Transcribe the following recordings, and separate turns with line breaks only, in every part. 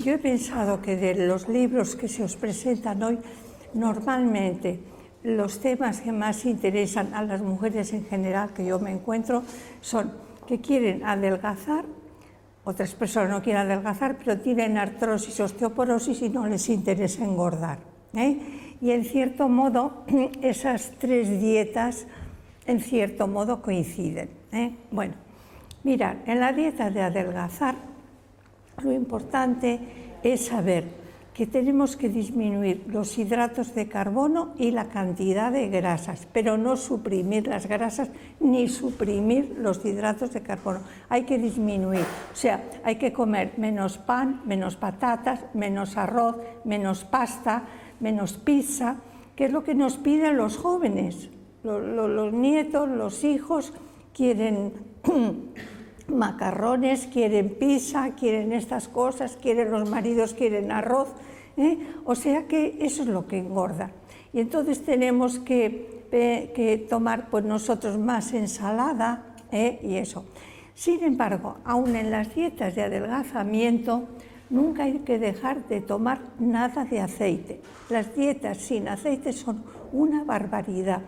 Yo he pensado que de los libros que se os presentan hoy, normalmente los temas que más interesan a las mujeres en general que yo me encuentro son que quieren adelgazar, otras personas no quieren adelgazar, pero tienen artrosis, osteoporosis y no les interesa engordar, Y en cierto modo esas tres dietas en cierto modo coinciden, Bueno, mirad, en la dieta de adelgazar lo importante es saber que tenemos que disminuir los hidratos de carbono y la cantidad de grasas, pero no suprimir las grasas ni suprimir los hidratos de carbono. Hay que disminuir, o sea, hay que comer menos pan, menos patatas, menos arroz, menos pasta, menos pizza, que es lo que nos piden los jóvenes. Los nietos, los hijos quieren macarrones, quieren pizza, quieren estas cosas, quieren los maridos, quieren arroz, o sea que eso es lo que engorda. Y entonces tenemos que tomar pues nosotros más ensalada y eso. Sin embargo, aún en las dietas de adelgazamiento, nunca hay que dejar de tomar nada de aceite. Las dietas sin aceite son una barbaridad,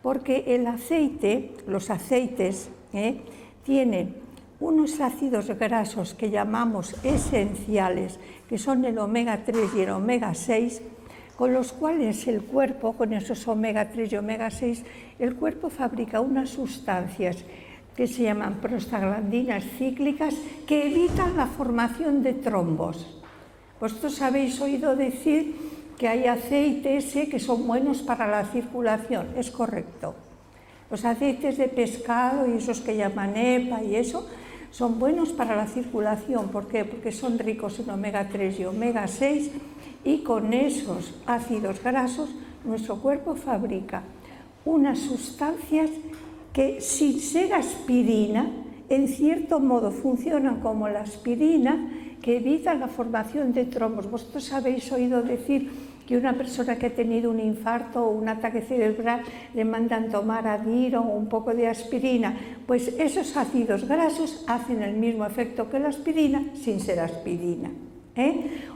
porque el aceite, los aceites, tienen unos ácidos grasos que llamamos esenciales, que son el omega 3 y el omega 6, con los cuales el cuerpo, con esos omega 3 y omega 6, el cuerpo fabrica unas sustancias que se llaman prostaglandinas cíclicas que evitan la formación de trombos. Vosotros habéis oído decir que hay aceites que son buenos para la circulación, es correcto. Los aceites de pescado y esos que llaman EPA y eso, son buenos para la circulación. ¿Por qué? Porque son ricos en omega 3 y omega 6 y con esos ácidos grasos nuestro cuerpo fabrica unas sustancias que sin ser aspirina, en cierto modo funcionan como la aspirina, que evitan la formación de trombos. Vosotros habéis oído decir que una persona que ha tenido un infarto o un ataque cerebral le mandan tomar Adiro o un poco de aspirina, pues esos ácidos grasos hacen el mismo efecto que la aspirina sin ser aspirina,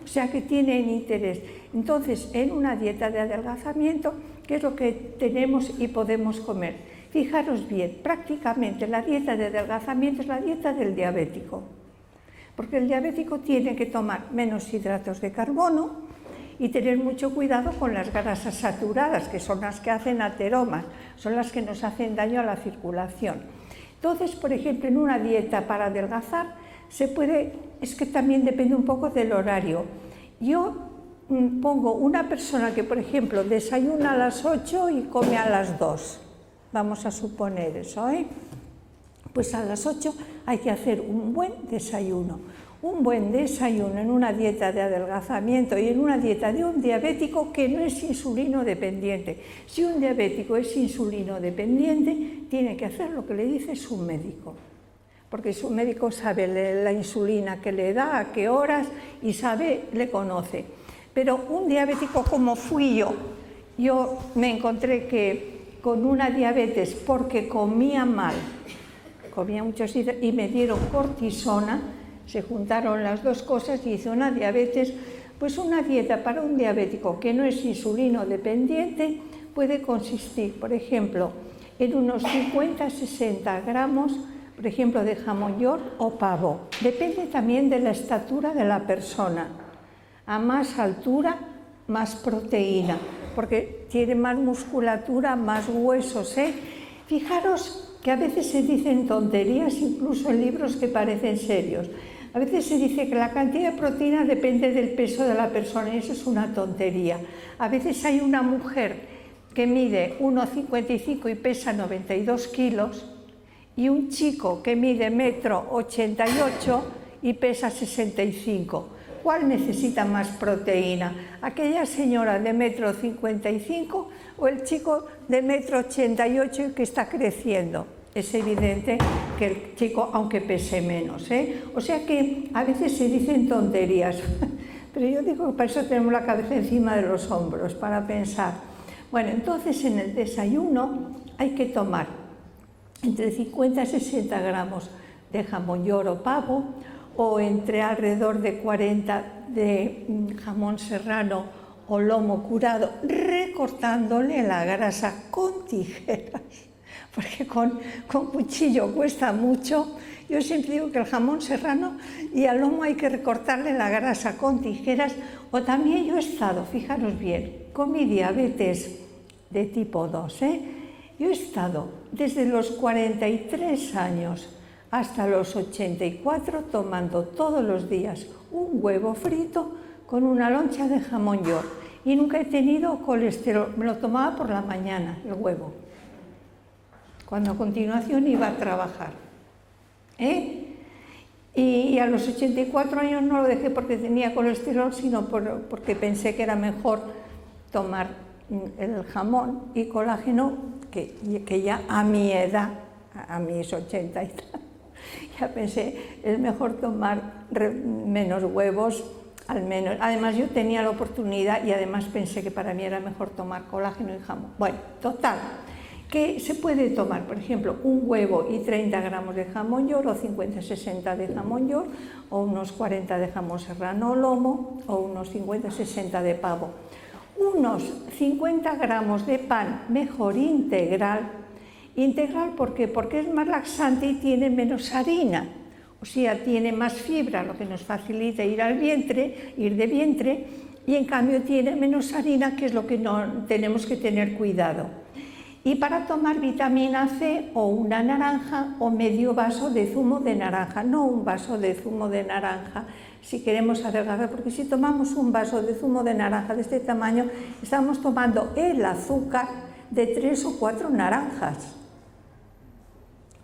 O sea que tienen interés. Entonces, en una dieta de adelgazamiento, ¿qué es lo que tenemos y podemos comer? Fijaros bien, prácticamente la dieta de adelgazamiento es la dieta del diabético, porque el diabético tiene que tomar menos hidratos de carbono y tener mucho cuidado con las grasas saturadas, que son las que hacen ateromas, son las que nos hacen daño a la circulación. Entonces, por ejemplo, en una dieta para adelgazar, es que también depende un poco del horario. Yo pongo una persona que, por ejemplo, desayuna a las 8 y come a las 2, vamos a suponer eso, Pues a las 8 hay que hacer un buen desayuno. Un buen desayuno en una dieta de adelgazamiento y en una dieta de un diabético que no es insulino dependiente. Si un diabético es insulino dependiente, tiene que hacer lo que le dice su médico, porque su médico sabe la insulina que le da, a qué horas, y le conoce. Pero un diabético como fui yo me encontré que con una diabetes porque comía mal, comía muchos y me dieron cortisona, se juntaron las dos cosas y hice una diabetes. Pues una dieta para un diabético que no es insulino dependiente puede consistir, por ejemplo, en unos 50-60 gramos, por ejemplo, de jamón york o pavo. Depende también de la estatura de la persona. A más altura, más proteína, porque tiene más musculatura, más huesos, Fijaros que a veces se dicen tonterías, incluso en libros que parecen serios. A veces se dice que la cantidad de proteína depende del peso de la persona y eso es una tontería. A veces hay una mujer que mide 1,55 y pesa 92 kilos y un chico que mide 1,88 m y pesa 65. ¿Cuál necesita más proteína? ¿Aquella señora de 1,55 m o el chico de 1,88 m que está creciendo? Es evidente que el chico, aunque pese menos, O sea que a veces se dicen tonterías, pero yo digo que para eso tenemos la cabeza encima de los hombros, para pensar. Bueno, entonces en el desayuno hay que tomar entre 50 y 60 gramos de jamón york o pavo, o entre alrededor de 40 de jamón serrano o lomo curado, recortándole la grasa con tijeras, porque con cuchillo cuesta mucho. Yo siempre digo que el jamón serrano y al lomo hay que recortarle la grasa con tijeras. O también yo he estado, fijaros bien, con mi diabetes de tipo 2, yo he estado desde los 43 años hasta los 84 tomando todos los días un huevo frito con una loncha de jamón york y nunca he tenido colesterol. Me lo tomaba por la mañana, el huevo, cuando a continuación iba a trabajar. Y a los 84 años no lo dejé porque tenía colesterol, sino porque pensé que era mejor tomar el jamón y colágeno, que ya a mi edad, a mis 80 y tal, ya pensé, es mejor tomar menos huevos, al menos. Además yo tenía la oportunidad y además pensé que para mí era mejor tomar colágeno y jamón. Bueno, total, que se puede tomar, por ejemplo, un huevo y 30 gramos de jamón york, o 50-60 de jamón york, o unos 40 de jamón serrano o lomo, o unos 50-60 de pavo. Unos 50 gramos de pan, mejor integral. Integral, ¿por qué? Porque es más laxante y tiene menos harina, o sea, tiene más fibra, lo que nos facilita ir de vientre, y en cambio tiene menos harina, que es lo que no tenemos que tener cuidado. Y para tomar vitamina C, o una naranja o medio vaso de zumo de naranja, no un vaso de zumo de naranja si queremos adelgazar, porque si tomamos un vaso de zumo de naranja de este tamaño, estamos tomando el azúcar de 3 o 4 naranjas.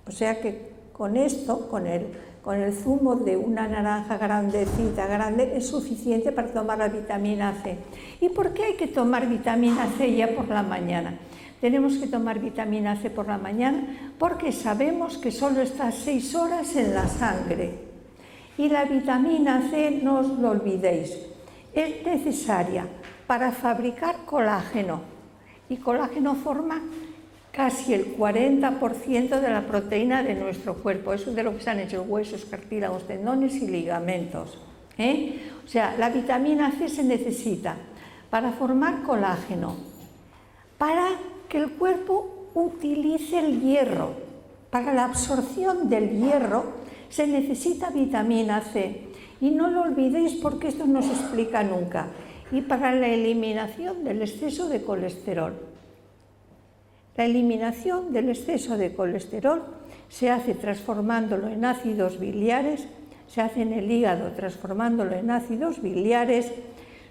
O sea que con esto, con el zumo de una naranja grandecita, grande, es suficiente para tomar la vitamina C. ¿Y por qué hay que tomar vitamina C ya por la mañana? Tenemos que tomar vitamina C por la mañana porque sabemos que solo está 6 horas en la sangre. Y la vitamina C, no os lo olvidéis, es necesaria para fabricar colágeno. Y colágeno forma casi el 40% de la proteína de nuestro cuerpo. Eso es de lo que se han hecho huesos, cartílagos, tendones y ligamentos. O sea, la vitamina C se necesita para formar colágeno, para que el cuerpo utilice el hierro. Para la absorción del hierro se necesita vitamina C. Y no lo olvidéis porque esto no se explica nunca. Y para la eliminación del exceso de colesterol. La eliminación del exceso de colesterol se hace transformándolo en ácidos biliares, se hace en el hígado transformándolo en ácidos biliares.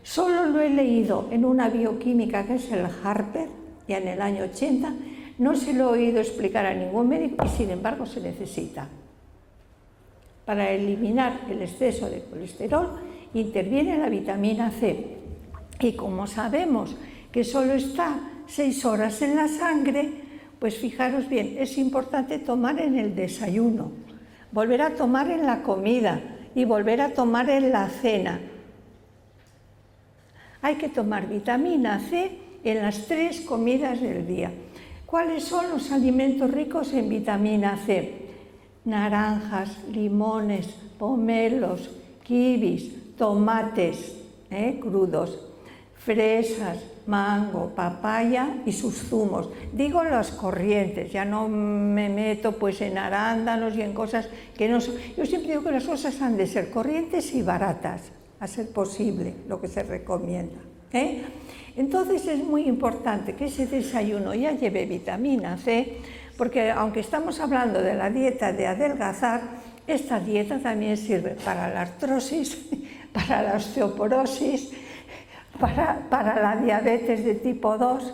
Solo lo he leído en una bioquímica que es el Harper, ya en el año 80, no se lo he oído explicar a ningún médico y sin embargo se necesita. Para eliminar el exceso de colesterol interviene la vitamina C. Y como sabemos que solo está 6 horas en la sangre, pues fijaros bien, es importante tomar en el desayuno, volver a tomar en la comida y volver a tomar en la cena. Hay que tomar vitamina C en las 3 comidas del día. ¿Cuáles son los alimentos ricos en vitamina C? Naranjas, limones, pomelos, kiwis, tomates crudos, fresas, mango, papaya y sus zumos. Digo las corrientes, ya no me meto pues en arándanos y en cosas que no son. Yo siempre digo que las cosas han de ser corrientes y baratas, a ser posible, lo que se recomienda. Entonces es muy importante que ese desayuno ya lleve vitamina C, porque aunque estamos hablando de la dieta de adelgazar, esta dieta también sirve para la artrosis, para la osteoporosis, para la diabetes de tipo 2.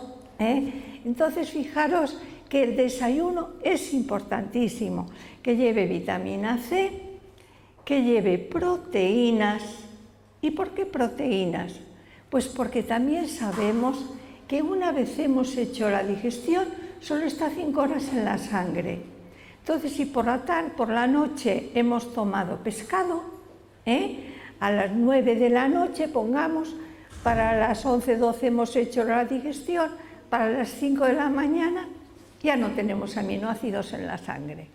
Entonces fijaros que el desayuno es importantísimo, que lleve vitamina C, que lleve proteínas. ¿Y por qué proteínas? Pues porque también sabemos que una vez hemos hecho la digestión, solo está 5 horas en la sangre. Entonces, si por la noche hemos tomado pescado, a las 9 de la noche, pongamos, para las 11, 12 hemos hecho la digestión, para las 5 de la mañana ya no tenemos aminoácidos en la sangre.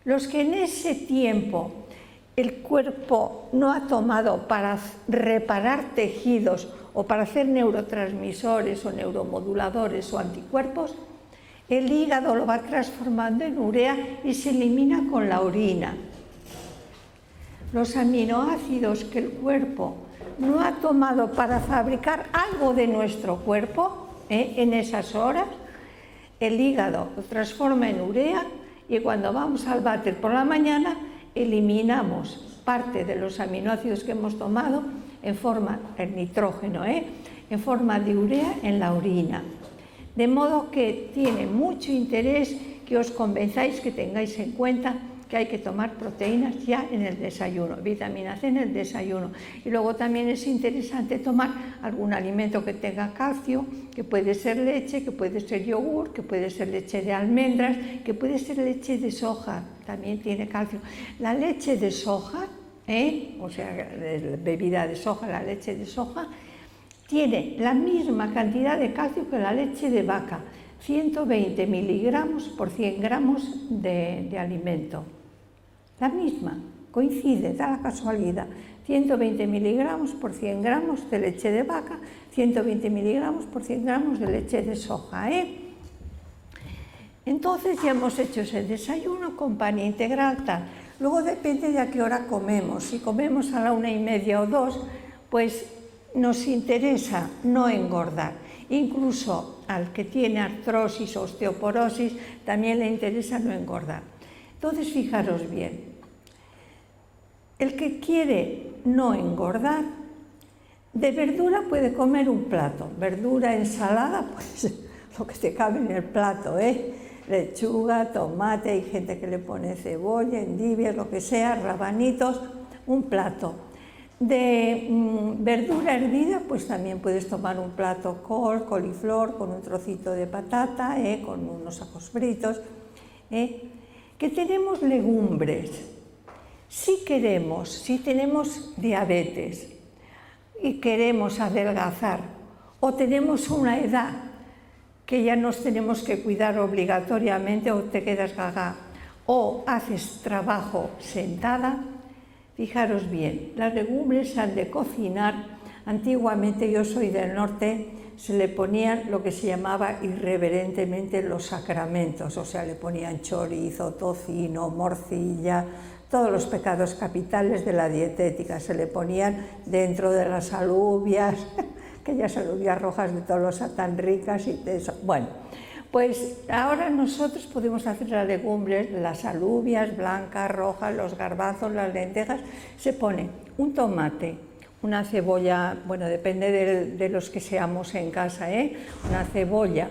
Los que en ese tiempo el cuerpo no ha tomado para reparar tejidos o para hacer neurotransmisores o neuromoduladores o anticuerpos, el hígado lo va transformando en urea y se elimina con la orina. Los aminoácidos que el cuerpo no ha tomado para fabricar algo de nuestro cuerpo en esas horas, el hígado lo transforma en urea y cuando vamos al váter por la mañana eliminamos parte de los aminoácidos que hemos tomado en forma, el nitrógeno, en forma de urea en la orina. De modo que tiene mucho interés que os convenzáis, que tengáis en cuenta que hay que tomar proteínas ya en el desayuno, vitamina C en el desayuno. Y luego también es interesante tomar algún alimento que tenga calcio, que puede ser leche, que puede ser yogur, que puede ser leche de almendras, que puede ser leche de soja, también tiene calcio. La leche de soja, o sea, bebida de soja, la leche de soja, tiene la misma cantidad de calcio que la leche de vaca, 120 miligramos por 100 gramos de alimento. La misma, coincide, da la casualidad. 120 miligramos por 100 gramos de leche de vaca, 120 miligramos por 100 gramos de leche de soja. Entonces ya hemos hecho ese desayuno con pan integral, tal. Luego depende de a qué hora comemos. Si comemos a la 1:30 o 2, pues nos interesa no engordar. Incluso al que tiene artrosis o osteoporosis también le interesa no engordar. Entonces, fijaros bien, el que quiere no engordar, de verdura puede comer un plato. Verdura, ensalada, pues lo que te cabe en el plato, lechuga, tomate, hay gente que le pone cebolla, endivias, lo que sea, rabanitos, un plato. De verdura hervida, pues también puedes tomar un plato col, coliflor, con un trocito de patata, con unos ajos fritos. Que tenemos legumbres. Si tenemos diabetes y queremos adelgazar, o tenemos una edad que ya nos tenemos que cuidar obligatoriamente, o te quedas gaga, o haces trabajo sentada, fijaros bien, las legumbres se han de cocinar. Antiguamente, yo soy del norte, se le ponían lo que se llamaba irreverentemente los sacramentos, o sea, le ponían chorizo, tocino, morcilla, todos los pecados capitales de la dietética, se le ponían dentro de las alubias, aquellas alubias rojas de Tolosa tan ricas y de eso. Bueno, pues ahora nosotros podemos hacer las legumbres, las alubias blancas, rojas, los garbanzos, las lentejas, se pone un tomate, una cebolla, bueno, depende de los que seamos en casa, una cebolla,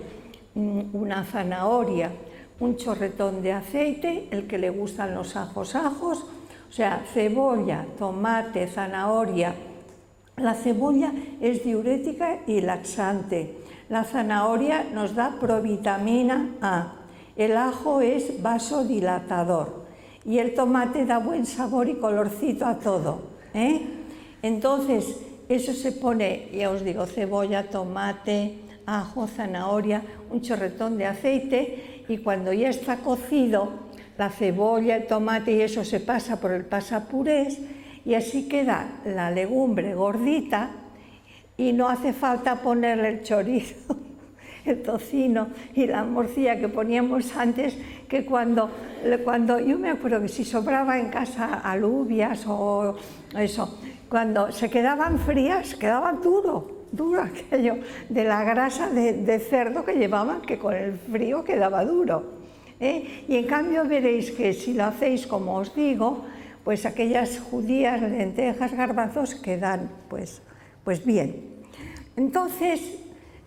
una zanahoria, un chorretón de aceite, el que le gustan los ajos, o sea, cebolla, tomate, zanahoria. La cebolla es diurética y laxante, la zanahoria nos da provitamina A, el ajo es vasodilatador y el tomate da buen sabor y colorcito a todo, Entonces, eso se pone, ya os digo, cebolla, tomate, ajo, zanahoria, un chorretón de aceite, y cuando ya está cocido, la cebolla, el tomate y eso se pasa por el pasapurés, y así queda la legumbre gordita, y no hace falta ponerle el chorizo, el tocino y la morcilla que poníamos antes, que cuando yo me acuerdo que si sobraba en casa alubias o eso, cuando se quedaban frías, quedaban duro aquello de la grasa de cerdo que llevaban, que con el frío quedaba duro. Y en cambio veréis que si lo hacéis como os digo, pues aquellas judías, lentejas, garbanzos quedan pues bien. Entonces,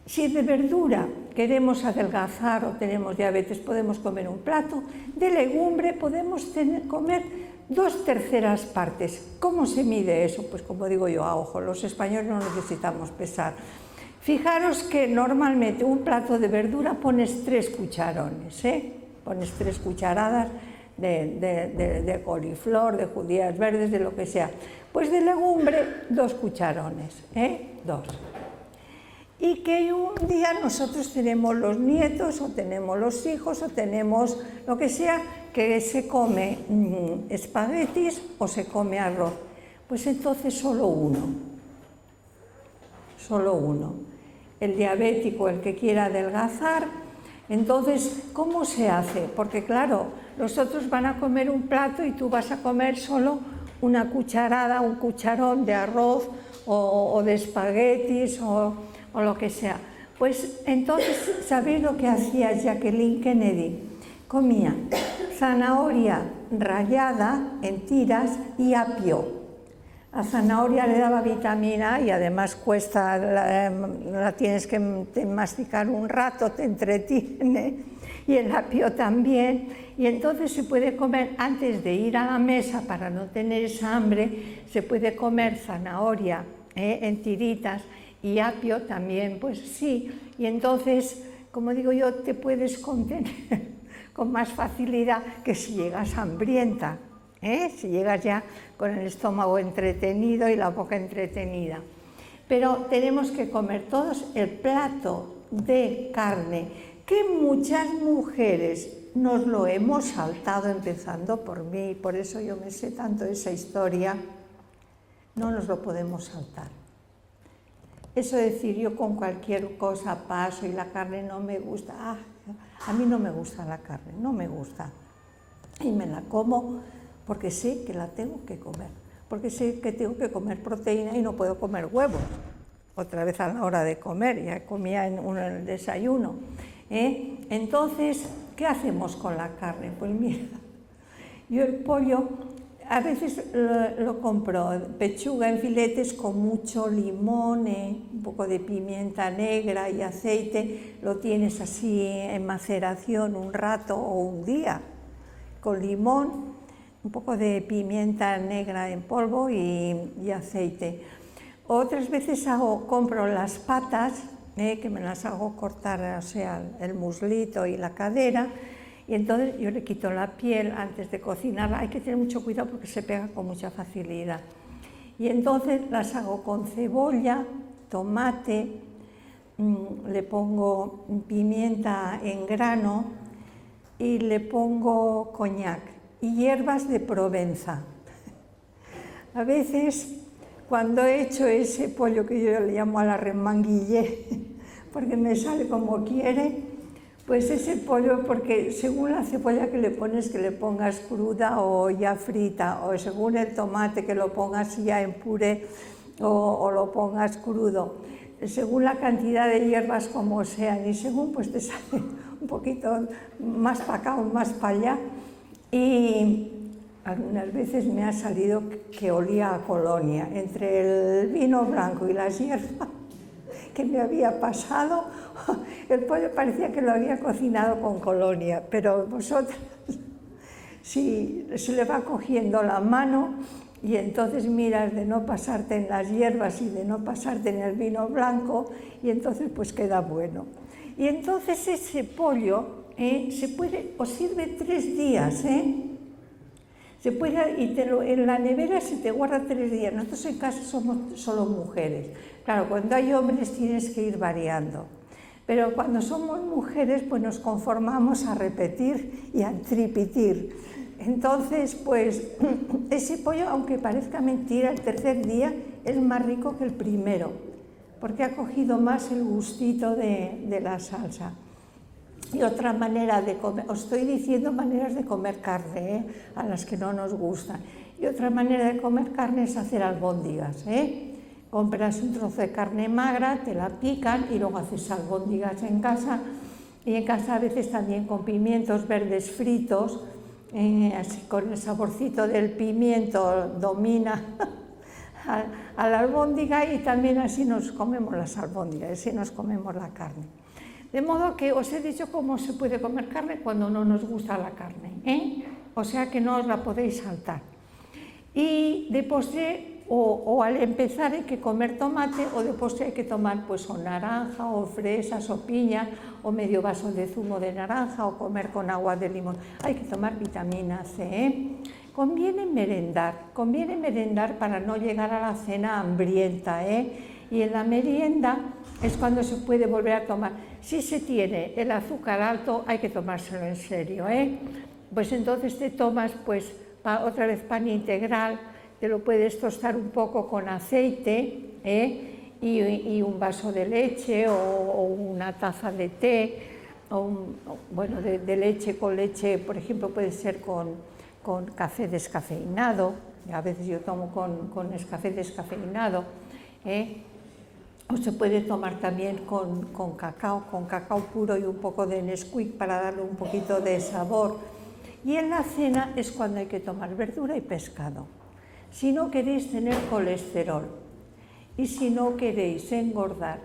si de verdura queremos adelgazar o tenemos diabetes, podemos comer un plato. De legumbre podemos comer 2/3 partes. ¿Cómo se mide eso? Pues como digo yo, a ojo, los españoles no necesitamos pesar. Fijaros que normalmente un plato de verdura pones 3 cucharones, pones 3 cucharadas de coliflor, de judías verdes, de lo que sea. Pues de legumbre 2 cucharones, 2. y que un día nosotros tenemos los nietos, o tenemos los hijos, o tenemos lo que sea, que se come espaguetis o se come arroz. Pues entonces solo uno. El diabético, el que quiera adelgazar. Entonces, ¿cómo se hace? Porque claro, los otros van a comer un plato y tú vas a comer solo una cucharada, un cucharón de arroz o de espaguetis o lo que sea. Pues entonces, ¿sabéis lo que hacía Jacqueline Kennedy? Comía zanahoria rallada en tiras y apio. La zanahoria le daba vitamina A y además cuesta, la tienes que masticar un rato, te entretiene, y el apio también. Y entonces se puede comer, antes de ir a la mesa para no tener esa hambre, se puede comer zanahoria en tiritas y apio también, pues sí. Y entonces, como digo yo, te puedes contener con más facilidad que si llegas hambrienta. Si llegas ya con el estómago entretenido y la boca entretenida. Pero tenemos que comer todos el plato de carne, que muchas mujeres nos lo hemos saltado, empezando por mí, por eso yo me sé tanto esa historia, no nos lo podemos saltar. Eso de decir, yo con cualquier cosa paso y la carne no me gusta, a mí no me gusta la carne, no me gusta, y me la como porque sé que la tengo que comer, porque sé que tengo que comer proteína y no puedo comer huevos, otra vez a la hora de comer, ya comía en el desayuno. Entonces, ¿qué hacemos con la carne? Pues mira, yo el pollo a veces lo compro, pechuga en filetes con mucho limón, un poco de pimienta negra y aceite, lo tienes así en maceración un rato o un día, con limón, un poco de pimienta negra en polvo y aceite. Otras veces compro las patas, que me las hago cortar, o sea, el muslito y la cadera, y entonces yo le quito la piel antes de cocinarla. Hay que tener mucho cuidado porque se pega con mucha facilidad. Y entonces las hago con cebolla, tomate, le pongo pimienta en grano y le pongo coñac y hierbas de Provenza. A veces, cuando he hecho ese pollo que yo le llamo a la remanguillé, porque me sale como quiere, pues ese pollo, porque según la cebolla que le pones, que le pongas cruda o ya frita, o según el tomate que lo pongas ya en puré o lo pongas crudo, según la cantidad de hierbas como sean, y según pues te sale un poquito más para acá o más para allá. Y algunas veces me ha salido que olía a colonia, entre el vino blanco y las hierbas que me había pasado, el pollo parecía que lo había cocinado con colonia, pero vosotras, si se le va cogiendo la mano y entonces miras de no pasarte en las hierbas y de no pasarte en el vino blanco, y entonces pues queda bueno. Y entonces ese pollo os sirve 3 días, se puede, y en la nevera se te guarda 3 días. Nosotros en casa somos solo mujeres. Claro, cuando hay hombres tienes que ir variando. Pero cuando somos mujeres, pues nos conformamos a repetir y a tripetir. Entonces, pues, ese pollo, aunque parezca mentira, el 3er día es más rico que el primero, porque ha cogido más el gustito de la salsa. Y otra manera de comer, os estoy diciendo maneras de comer carne, a las que no nos gustan. Y otra manera de comer carne es hacer albóndigas, Compras un trozo de carne magra, te la pican y luego haces albóndigas en casa. Y en casa a veces también con pimientos verdes fritos, así con el saborcito del pimiento domina a la albóndiga, y también así nos comemos las albóndigas, así nos comemos la carne. De modo que os he dicho cómo se puede comer carne cuando no nos gusta la carne, O sea que no os la podéis saltar. Y de postre, o al empezar hay que comer tomate, o de postre hay que tomar pues o naranja, o fresas, o piña, o medio vaso de zumo de naranja, o comer con agua de limón. Hay que tomar vitamina C, Conviene merendar para no llegar a la cena hambrienta, y en la merienda es cuando se puede volver a tomar. Si se tiene el azúcar alto, hay que tomárselo en serio, Pues entonces te tomas pues otra vez pan integral, te lo puedes tostar un poco con aceite, y un vaso de leche o una taza de té, bueno, de leche con leche, por ejemplo, puede ser con café descafeinado, a veces yo tomo con café descafeinado, o se puede tomar también con cacao puro y un poco de Nesquik para darle un poquito de sabor. Y en la cena es cuando hay que tomar verdura y pescado. Si no queréis tener colesterol, y si no queréis engordar,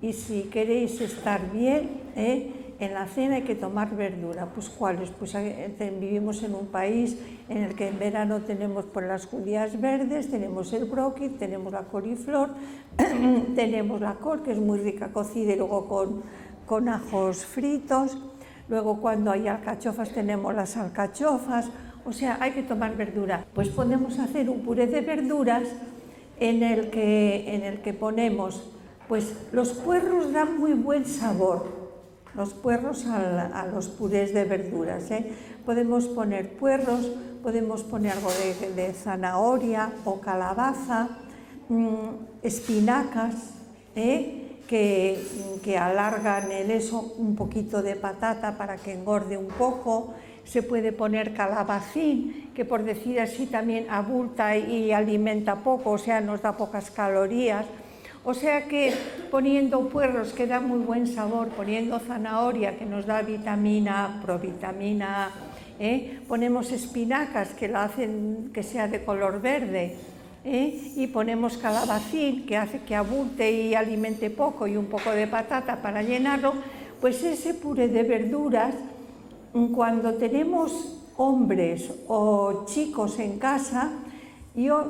y si queréis estar bien, en la cena hay que tomar verdura. Pues ¿cuáles? Pues vivimos en un país en el que en verano tenemos pues, las judías verdes, tenemos el bróquil, tenemos la coliflor, tenemos la col, que es muy rica cocida y luego con ajos fritos. Luego cuando hay alcachofas tenemos las alcachofas, o sea, hay que tomar verdura. Pues podemos hacer un puré de verduras en el que ponemos, pues los puerros dan muy buen sabor, los puerros a los purés de verduras, Podemos poner puerros, podemos poner algo de zanahoria o calabaza, espinacas, que alargan eso, un poquito de patata para que engorde un poco. Se puede poner calabacín, que por decir así también abulta y alimenta poco, o sea, nos da pocas calorías. O sea que poniendo puerros que da muy buen sabor, poniendo zanahoria que nos da vitamina, provitamina A, ponemos espinacas que la hacen que sea de color verde, y ponemos calabacín que hace que abulte y alimente poco y un poco de patata para llenarlo, pues ese puré de verduras, cuando tenemos hombres o chicos en casa,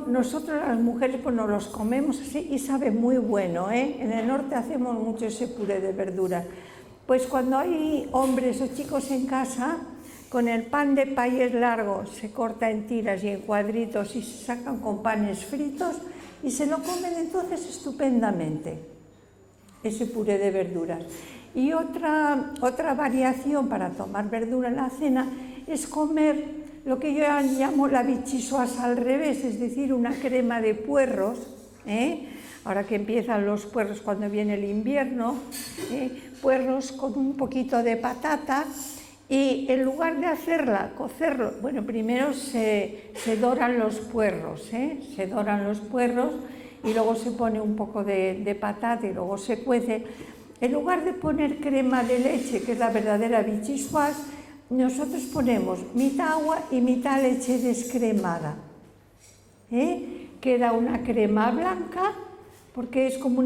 nosotros las mujeres pues nos los comemos así y sabe muy bueno, En el norte hacemos mucho ese puré de verduras. Pues cuando hay hombres o chicos en casa, con el pan de país largo se corta en tiras y en cuadritos y se sacan con panes fritos y se lo comen entonces estupendamente, ese puré de verduras. Y otra variación para tomar verdura en la cena es comer lo que yo llamo la bichisuas al revés, es decir, una crema de puerros, ahora que empiezan los puerros cuando viene el invierno, puerros con un poquito de patata, y en lugar de cocerlo, bueno, primero se doran los puerros, se doran los puerros y luego se pone un poco de patata y luego se cuece. En lugar de poner crema de leche, que es la verdadera bichisuas, nosotros ponemos mitad agua y mitad leche descremada. Queda una crema blanca, porque es como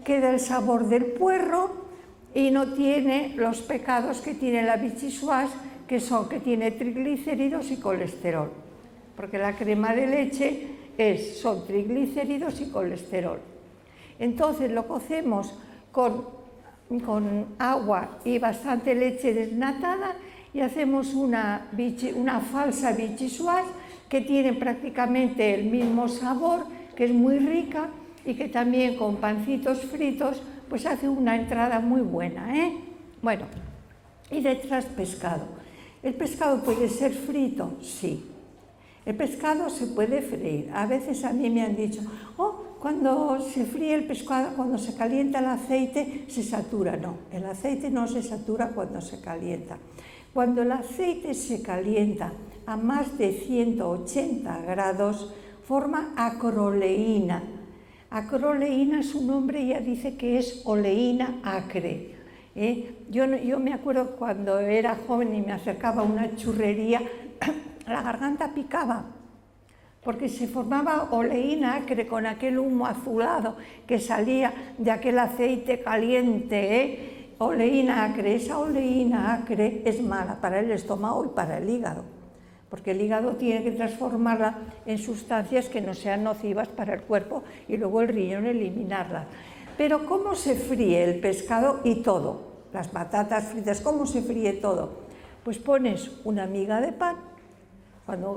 queda el sabor del puerro y no tiene los pecados que tiene la bichisuas, que tiene triglicéridos y colesterol. Porque la crema de leche son triglicéridos y colesterol. Entonces lo cocemos con agua y bastante leche desnatada y hacemos una falsa bichisuas que tiene prácticamente el mismo sabor, que es muy rica y que también con pancitos fritos pues hace una entrada muy buena, Bueno, y detrás pescado. ¿El pescado puede ser frito? Sí. El pescado se puede freír. A veces a mí me han dicho, cuando se fríe el pescado, cuando se calienta el aceite, se satura. No, el aceite no se satura cuando se calienta. Cuando el aceite se calienta a más de 180 grados, forma acroleína. Acroleína, su nombre ya dice que es oleína acre. Yo me acuerdo cuando era joven y me acercaba a una churrería, la garganta picaba, porque se formaba oleína acre con aquel humo azulado que salía de aquel aceite caliente, Oleína acre. Esa oleína acre es mala para el estómago y para el hígado, porque el hígado tiene que transformarla en sustancias que no sean nocivas para el cuerpo y luego el riñón eliminarla. Pero ¿cómo se fríe el pescado y todo? Las patatas fritas, ¿cómo se fríe todo? Pues pones una miga de pan.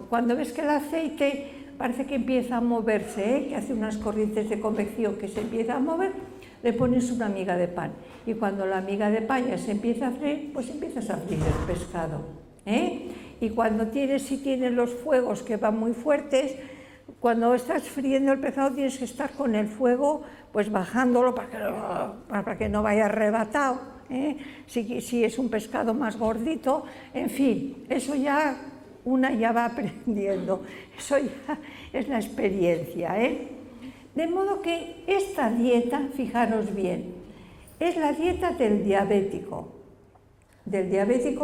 Cuando ves que el aceite parece que empieza a moverse, que hace unas corrientes de convección que se empieza a mover, le pones una miga de pan. Y cuando la miga de pan ya se empieza a freír, pues empiezas a freír el pescado. Y cuando si tienes los fuegos que van muy fuertes, cuando estás friendo el pescado tienes que estar con el fuego pues bajándolo para que no vaya arrebatado. Si es un pescado más gordito, en fin, eso ya una ya va aprendiendo, eso ya es la experiencia. De modo que esta dieta, fijaros bien, es la dieta del diabético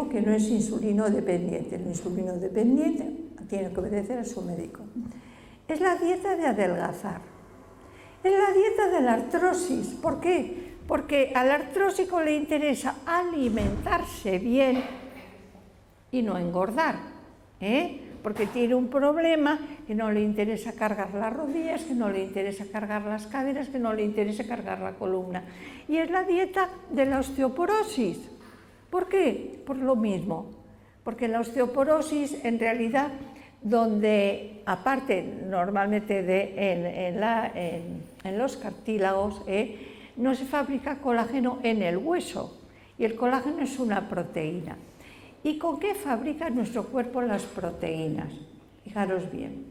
que no es insulino dependiente. El insulino dependiente tiene que obedecer a su médico. Es la dieta de adelgazar, es la dieta de la artrosis. ¿Por qué? Porque al artrósico le interesa alimentarse bien y no engordar, porque tiene un problema que no le interesa cargar las rodillas, que no le interesa cargar las caderas, que no le interesa cargar la columna. Y es la dieta de la osteoporosis. ¿Por qué? Por lo mismo, porque la osteoporosis en realidad, donde aparte normalmente en los cartílagos, no se fabrica colágeno en el hueso, y el colágeno es una proteína. ¿Y con qué fabrica nuestro cuerpo las proteínas? Fijaros bien.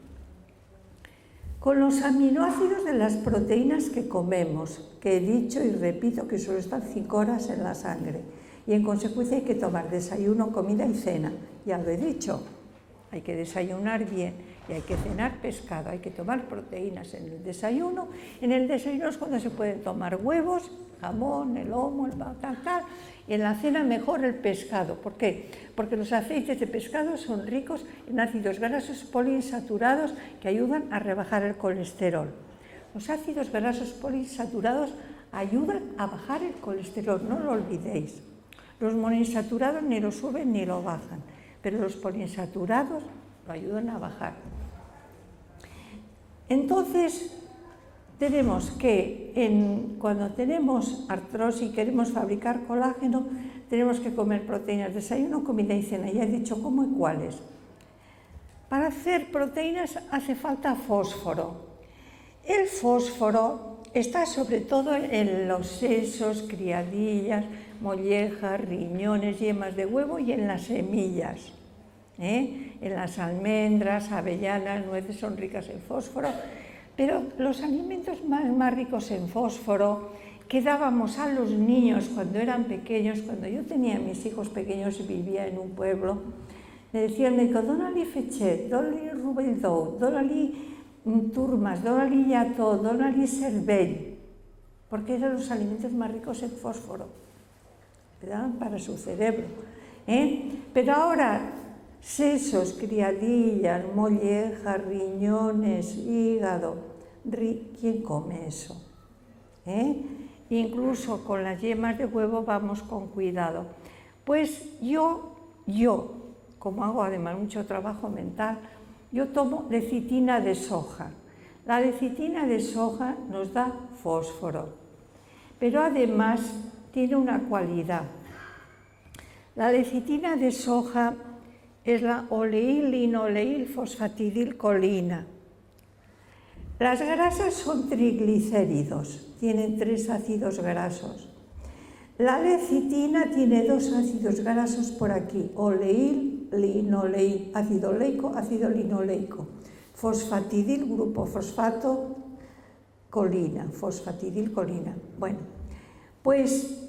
Con los aminoácidos de las proteínas que comemos, que he dicho y repito que solo están 5 horas en la sangre, y en consecuencia hay que tomar desayuno, comida y cena. Ya lo he dicho, hay que desayunar bien y hay que cenar pescado, hay que tomar proteínas en el desayuno. En el desayuno es cuando se pueden tomar huevos, jamón, el lomo, tal, y en la cena mejor el pescado. ¿Por qué? Porque los aceites de pescado son ricos en ácidos grasos poliinsaturados que ayudan a rebajar el colesterol. Los ácidos grasos poliinsaturados ayudan a bajar el colesterol, no lo olvidéis. Los monoinsaturados ni lo suben ni lo bajan, pero los poliinsaturados lo ayudan a bajar. Entonces, tenemos que cuando tenemos artrosis y queremos fabricar colágeno, tenemos que comer proteínas, desayuno, comida y cena. Ya he dicho cómo y cuáles. Para hacer proteínas hace falta fósforo. El fósforo está sobre todo en los sesos, criadillas, mollejas, riñones, yemas de huevo y en las semillas. En las almendras, avellanas, nueces son ricas en fósforo, pero los alimentos más ricos en fósforo que dábamos a los niños cuando eran pequeños, cuando yo tenía a mis hijos pequeños y vivía en un pueblo, me decía el médico, dóna-li fetxet, dóna-li rovell d'ou, dóna-li turmas, dóna-li llató, dóna-li cervell, porque eran los alimentos más ricos en fósforo, ¿verdad? Para su cerebro. Pero ahora, sesos, criadillas, mollejas, riñones, hígado, ¿quién come eso? Incluso con las yemas de huevo vamos con cuidado. Pues yo, como hago además mucho trabajo mental, yo tomo lecitina de soja. La lecitina de soja nos da fósforo, pero además tiene una cualidad. La lecitina de soja es la oleíl-linoleíl-fosfatidilcolina. Las grasas son triglicéridos, tienen 3 ácidos grasos. La lecitina tiene 2 ácidos grasos por aquí, oleíl, linoleíl, ácido oleico, ácido linoleico. Fosfatidil, grupo fosfato, colina, fosfatidilcolina. Bueno, pues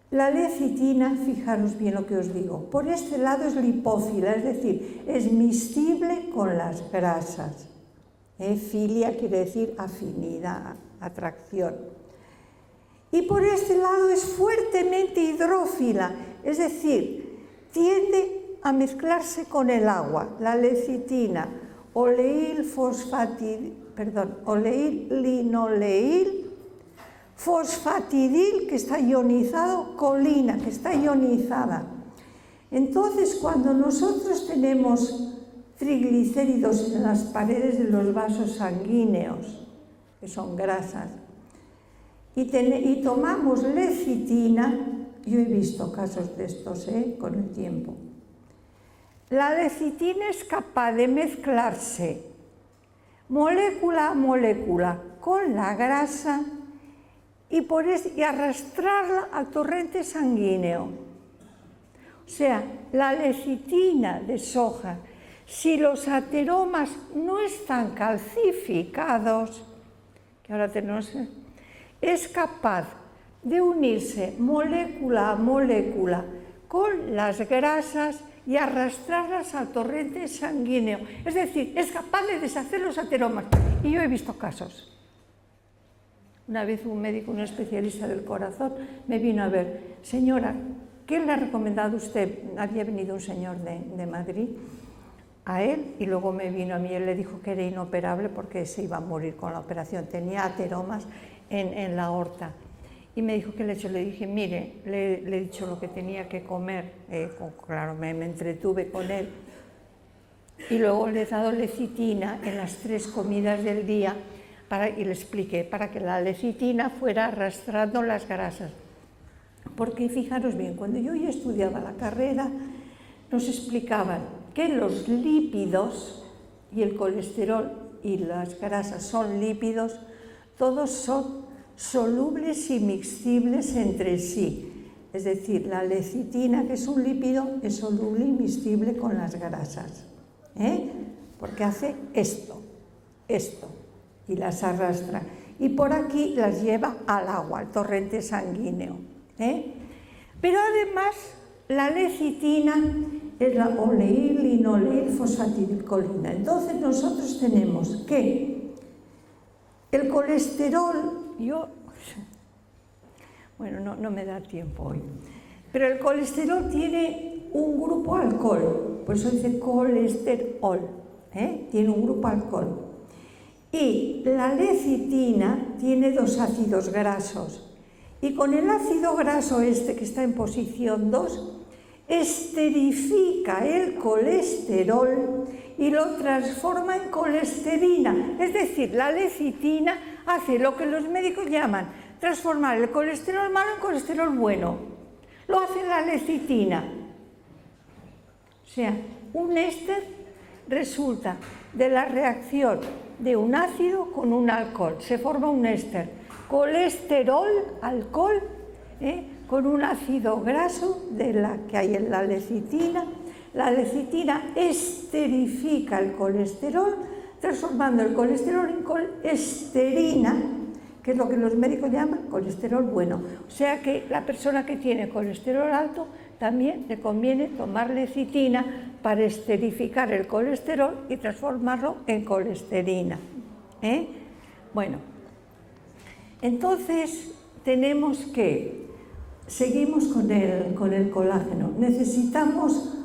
la lecitina, fijaros bien lo que os digo, por este lado es lipófila, es decir, es miscible con las grasas. Filia quiere decir afinidad, atracción. Y por este lado es fuertemente hidrófila, es decir, tiende a mezclarse con el agua. La lecitina, oleíl-linoleíl, fosfatidil, que está ionizado, colina, que está ionizada. Entonces, cuando nosotros tenemos triglicéridos en las paredes de los vasos sanguíneos, que son grasas, y tomamos lecitina, yo he visto casos de estos con el tiempo, la lecitina es capaz de mezclarse molécula a molécula con la grasa y arrastrarla al torrente sanguíneo. O sea, la lecitina de soja, si los ateromas no están calcificados, que ahora tenemos, es capaz de unirse molécula a molécula con las grasas y arrastrarlas al torrente sanguíneo. Es decir, es capaz de deshacer los ateromas. Y yo he visto casos. Una vez un médico, un especialista del corazón, me vino a ver: señora, ¿qué le ha recomendado usted? Había venido un señor de Madrid a él y luego me vino a mí. Él le dijo que era inoperable porque se iba a morir con la operación. Tenía ateromas en la aorta. Y me dijo, ¿qué le he hecho? Le dije, mire, le he dicho lo que tenía que comer. Claro, me entretuve con él. Y luego le he dado lecitina en las 3 comidas del día y le expliqué para que la lecitina fuera arrastrando las grasas. Porque fijaros bien, cuando yo ya estudiaba la carrera, nos explicaban que los lípidos y el colesterol y las grasas son lípidos, todos son solubles y mixtibles entre sí. Es decir, la lecitina, que es un lípido, es soluble y mixtible con las grasas, porque hace esto, y las arrastra. Y por aquí las lleva al agua, al torrente sanguíneo. Pero además, la lecitina es la oleíl-linoleil-fosfatidilcolina. Entonces nosotros tenemos que el colesterol, bueno, no me da tiempo hoy, pero el colesterol tiene un grupo alcohol, por eso dice colesterol, tiene un grupo alcohol. Y la lecitina tiene 2 ácidos grasos. Y con el ácido graso que está en posición 2, esterifica el colesterol y lo transforma en colesterina. Es decir, la lecitina hace lo que los médicos llaman transformar el colesterol malo en colesterol bueno. Lo hace la lecitina. O sea, un éster resulta de la reacción de un ácido con un alcohol. Se forma un éster. Colesterol, alcohol, con un ácido graso de la que hay en la lecitina. La lecitina esterifica el colesterol, transformando el colesterol en colesterina, que es lo que los médicos llaman colesterol bueno. O sea que la persona que tiene colesterol alto también le conviene tomar lecitina para esterificar el colesterol y transformarlo en colesterina. Bueno, entonces tenemos que, seguimos con el colágeno. Necesitamos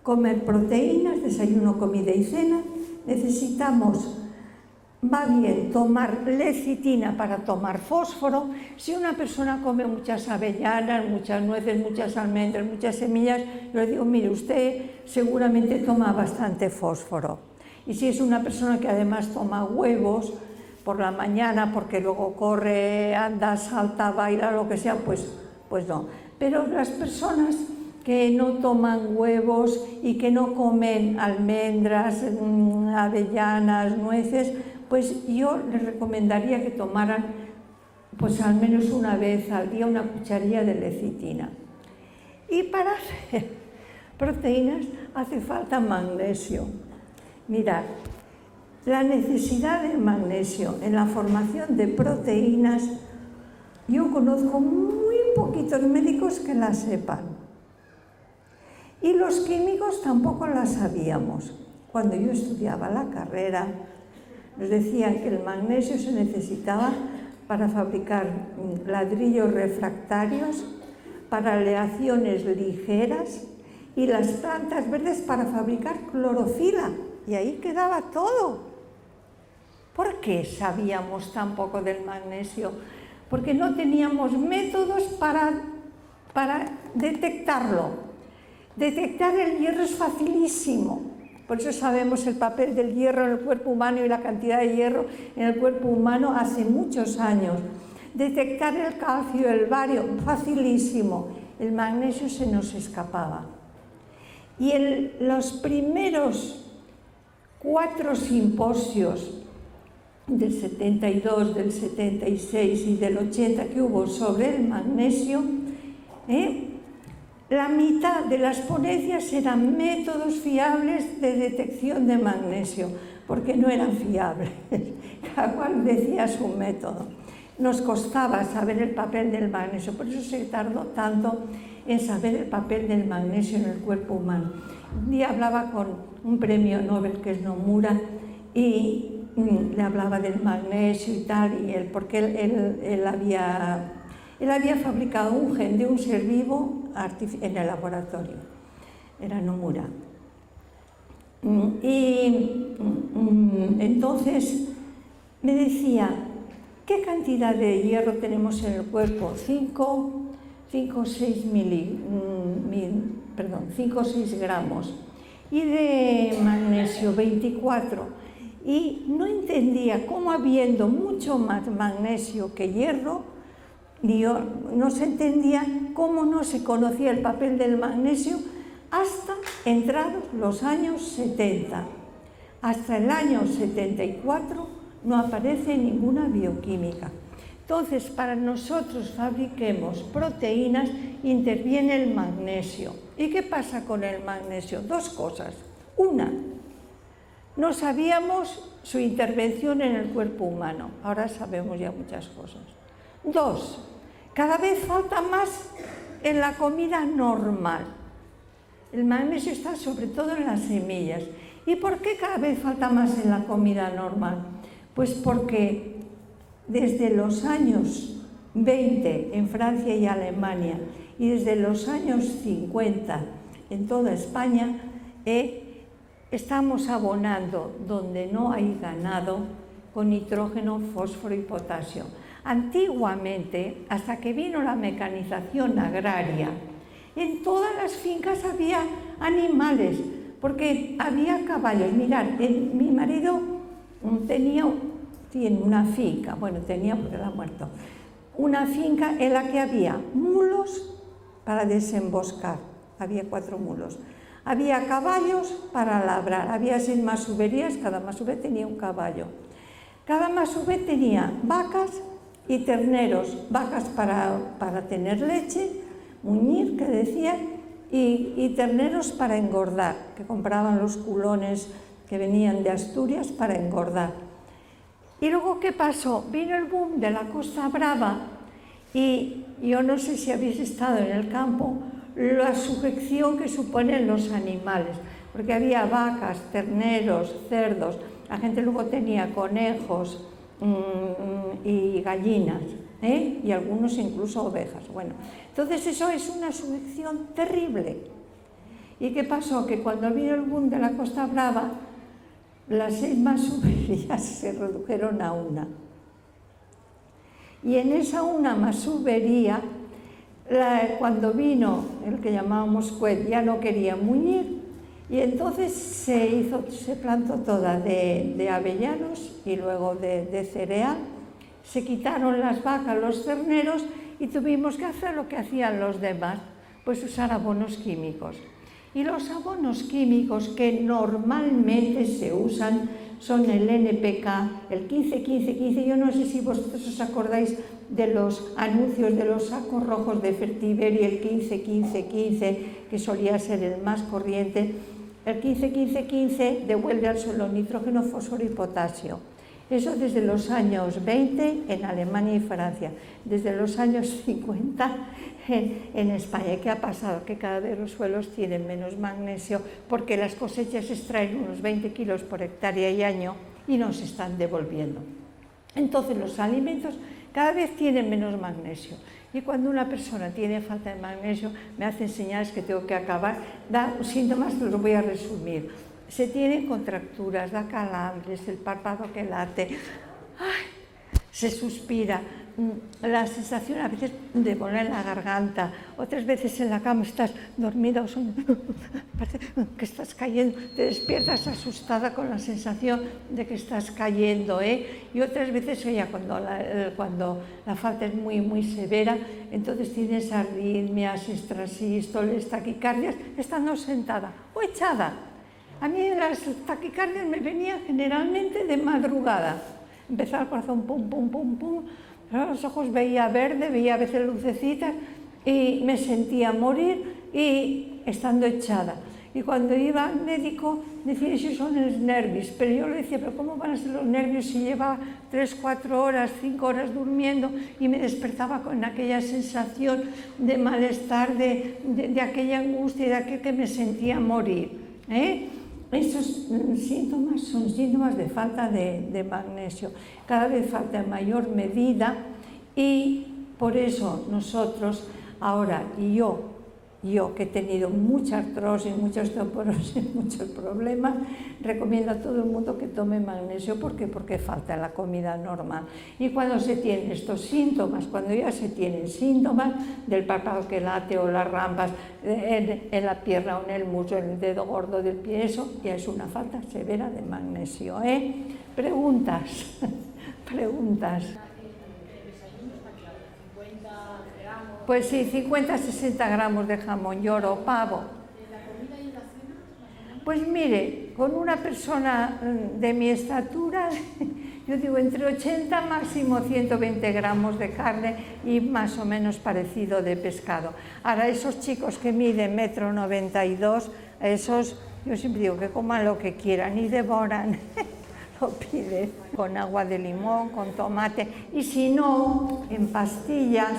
comer proteínas, desayuno, comida y cena. Necesitamos, va bien, tomar lecitina para tomar fósforo. Si una persona come muchas avellanas, muchas nueces, muchas almendras, muchas semillas, yo le digo, mire, usted seguramente toma bastante fósforo. Y si es una persona que además toma huevos por la mañana, porque luego corre, anda, salta, baila, lo que sea, pues no. Pero las personas que no toman huevos y que no comen almendras, avellanas, nueces, pues yo les recomendaría que tomaran pues al menos una vez al día una cucharilla de lecitina. Y para hacer proteínas hace falta magnesio. Mirad, la necesidad del magnesio en la formación de proteínas, yo conozco muy poquitos médicos que la sepan. Y los químicos tampoco la sabíamos. Cuando yo estudiaba la carrera, nos decían que el magnesio se necesitaba para fabricar ladrillos refractarios, para aleaciones ligeras y las plantas verdes para fabricar clorofila. Y ahí quedaba todo. ¿Por qué sabíamos tan poco del magnesio? Porque no teníamos métodos para detectarlo. Detectar el hierro es facilísimo. Por eso sabemos el papel del hierro en el cuerpo humano y la cantidad de hierro en el cuerpo humano hace muchos años. Detectar el calcio, el bario, facilísimo. El magnesio se nos escapaba. Y en los primeros 4 simposios del 72, del 76 y del 80 que hubo sobre el magnesio, la mitad de las ponencias eran métodos fiables de detección de magnesio, porque no eran fiables, cada cual decía su método. Nos costaba saber el papel del magnesio, por eso se tardó tanto en saber el papel del magnesio en el cuerpo humano. Un día hablaba con un premio Nobel que es Nomura y le hablaba del magnesio y tal, y porque él había fabricado un gen de un ser vivo en el laboratorio, era Nomura. Y entonces me decía, ¿qué cantidad de hierro tenemos en el cuerpo? 5 o 6 gramos, y de magnesio 24. Y no entendía cómo, habiendo mucho más magnesio que hierro, no se entendía cómo no se conocía el papel del magnesio hasta entrados los años 70. Hasta el año 74 no aparece ninguna bioquímica. Entonces, para nosotros fabriquemos proteínas, interviene el magnesio. ¿Y qué pasa con el magnesio? Dos cosas. Una, no sabíamos su intervención en el cuerpo humano, ahora sabemos ya muchas cosas. Dos, cada vez falta más en la comida normal. El magnesio está sobre todo en las semillas. ¿Y por qué cada vez falta más en la comida normal? Pues porque desde los años 20 en Francia y Alemania y desde los años 50 en toda España, estamos abonando donde no hay ganado con nitrógeno, fósforo y potasio. Antiguamente, hasta que vino la mecanización agraria, en todas las fincas había animales, porque había caballos. Mirad, mi marido tiene una finca, tenía porque él ha muerto, una finca en la que había mulos para desemboscar, había 4 mulos. Había caballos para labrar, había 6 masuberías, cada masube tenía un caballo. Cada masube tenía vacas y terneros, vacas para tener leche, muñir, que decía, y terneros para engordar, que compraban los culones que venían de Asturias para engordar. Y luego, ¿qué pasó? Vino el boom de la Costa Brava y yo no sé si habéis estado en el campo, la sujeción que suponen los animales, porque había vacas, terneros, cerdos, la gente luego tenía conejos y gallinas, y algunos incluso ovejas. Entonces eso es una sujeción terrible. ¿Y qué pasó? Que cuando vino el boom de la Costa Brava, las 6 masuberías se redujeron a una. Y en esa una masubería, cuando vino el que llamábamos cuet, ya no quería muñir, y entonces se plantó toda de avellanos y luego de cereal. Se quitaron las vacas, los terneros, y tuvimos que hacer lo que hacían los demás, pues usar abonos químicos. Y los abonos químicos que normalmente se usan son el NPK, el 15-15-15. Yo no sé si vosotros os acordáis de los anuncios de los sacos rojos de Fertiber y el 15-15-15, que solía ser el más corriente. El 15-15-15 devuelve al suelo nitrógeno, fósforo y potasio. Eso desde los años 20 en Alemania y Francia, desde los años 50 en España. ¿Qué ha pasado? Que cada vez los suelos tienen menos magnesio porque las cosechas extraen unos 20 kilos por hectárea y año y nos están devolviendo. Entonces los alimentos cada vez tienen menos magnesio. Y cuando una persona tiene falta de magnesio, me hacen señales que tengo que acabar, da síntomas que los voy a resumir. Se tienen contracturas, da calambres, el párpado que late, se suspira, la sensación a veces de bola en la garganta, otras veces en la cama estás dormida o parece que estás cayendo, te despiertas asustada con la sensación de que estás cayendo, y otras veces ya cuando la falta es muy, muy severa, entonces tienes arritmias, extrasístoles, taquicardias, estando sentada o echada. A mí las taquicardias me venían generalmente de madrugada. empezaba el corazón pum, pum, pum, pum, los ojos veía verde, veía a veces lucecitas y me sentía morir y estando echada. Y cuando iba al médico decía, esos son los nervios, pero yo le decía, pero ¿cómo van a ser los nervios si llevaba 3, 4 horas, 5 horas durmiendo y me despertaba con aquella sensación de malestar, de aquella angustia, de aquel que me sentía morir? Esos síntomas son síntomas de falta de magnesio, cada vez falta en mayor medida y por eso nosotros ahora, y yo que he tenido mucha artrosis, mucha osteoporosis, muchos problemas, recomiendo a todo el mundo que tome magnesio. ¿Por qué? Porque falta en la comida normal. Y cuando se tienen estos síntomas, cuando ya se tienen síntomas del párpado que late o las rampas en la pierna o en el muslo, en el dedo gordo del pie, eso ya es una falta severa de magnesio. Preguntas, preguntas. Pues sí, 50 60 gramos de jamón york o pavo.
¿La comida y la cena?
Pues mire, con una persona de mi estatura, yo digo entre 80 máximo 120 gramos de carne y más o menos parecido de pescado. Ahora, esos chicos que miden 1,92 m, esos yo siempre digo que coman lo que quieran y devoran. Lo piden con agua de limón, con tomate y si no, en pastillas.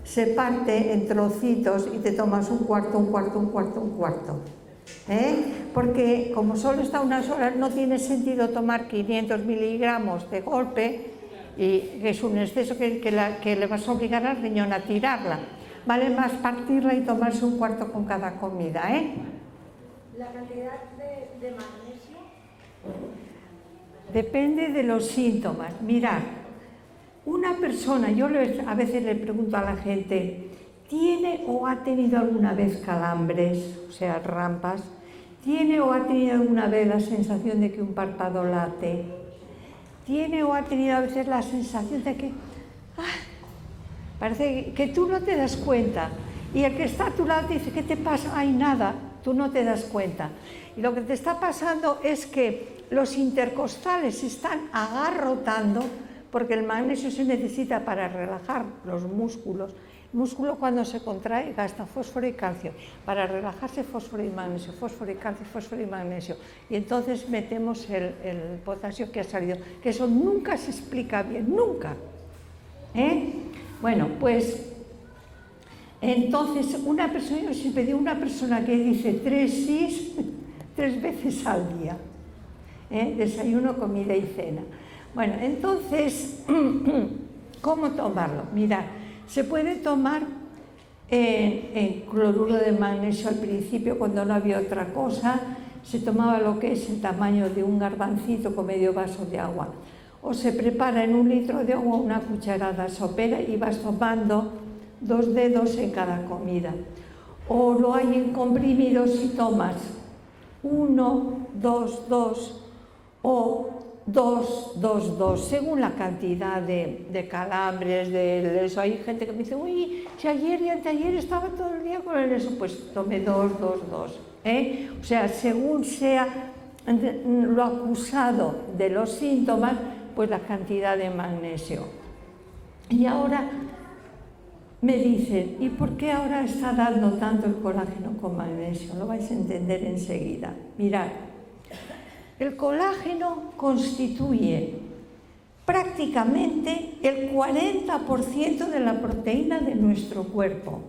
Se parte en trocitos y te tomas un cuarto, un cuarto, un cuarto, un cuarto. Porque como solo está unas horas, no tiene sentido tomar 500 miligramos de golpe, y es un exceso que le vas a obligar al riñón a tirarla. Vale más partirla y tomarse un cuarto con cada comida.
¿La cantidad de magnesio?
Depende de los síntomas. Mirad. Una persona, yo a veces le pregunto a la gente, ¿tiene o ha tenido alguna vez calambres, o sea, rampas? ¿Tiene o ha tenido alguna vez la sensación de que un párpado late? ¿Tiene o ha tenido a veces la sensación de que parece que tú no te das cuenta? Y el que está a tu lado te dice, ¿qué te pasa? Ay, nada, tú no te das cuenta. Y lo que te está pasando es que los intercostales se están agarrotando, porque el magnesio se necesita para relajar los músculos. El músculo cuando se contrae gasta fósforo y calcio. Para relajarse fósforo y magnesio, fósforo y calcio, fósforo y magnesio. Y entonces metemos el potasio que ha salido, que eso nunca se explica bien, nunca. Bueno, pues entonces una persona, yo siempre digo, una persona que dice 3 sís 3 veces al día. Desayuno, comida y cena. Bueno, entonces, ¿cómo tomarlo? Mirad, se puede tomar en cloruro de magnesio al principio, cuando no había otra cosa, se tomaba lo que es el tamaño de un garbancito con medio vaso de agua. O se prepara en 1 litro de agua una cucharada sopera y vas tomando 2 dedos en cada comida. O lo hay en comprimidos y tomas 1, 2, 2 o 2, 2, 2, según la cantidad de calambres, de eso. Hay gente que me dice, uy, si ayer y anteayer estaba todo el día con el eso, pues tome 2, 2, 2. O sea, según sea lo acusado de los síntomas, pues la cantidad de magnesio. Y ahora me dicen, ¿y por qué ahora está dando tanto el colágeno con magnesio? Lo vais a entender enseguida. Mirad. El colágeno constituye prácticamente el 40% de la proteína de nuestro cuerpo.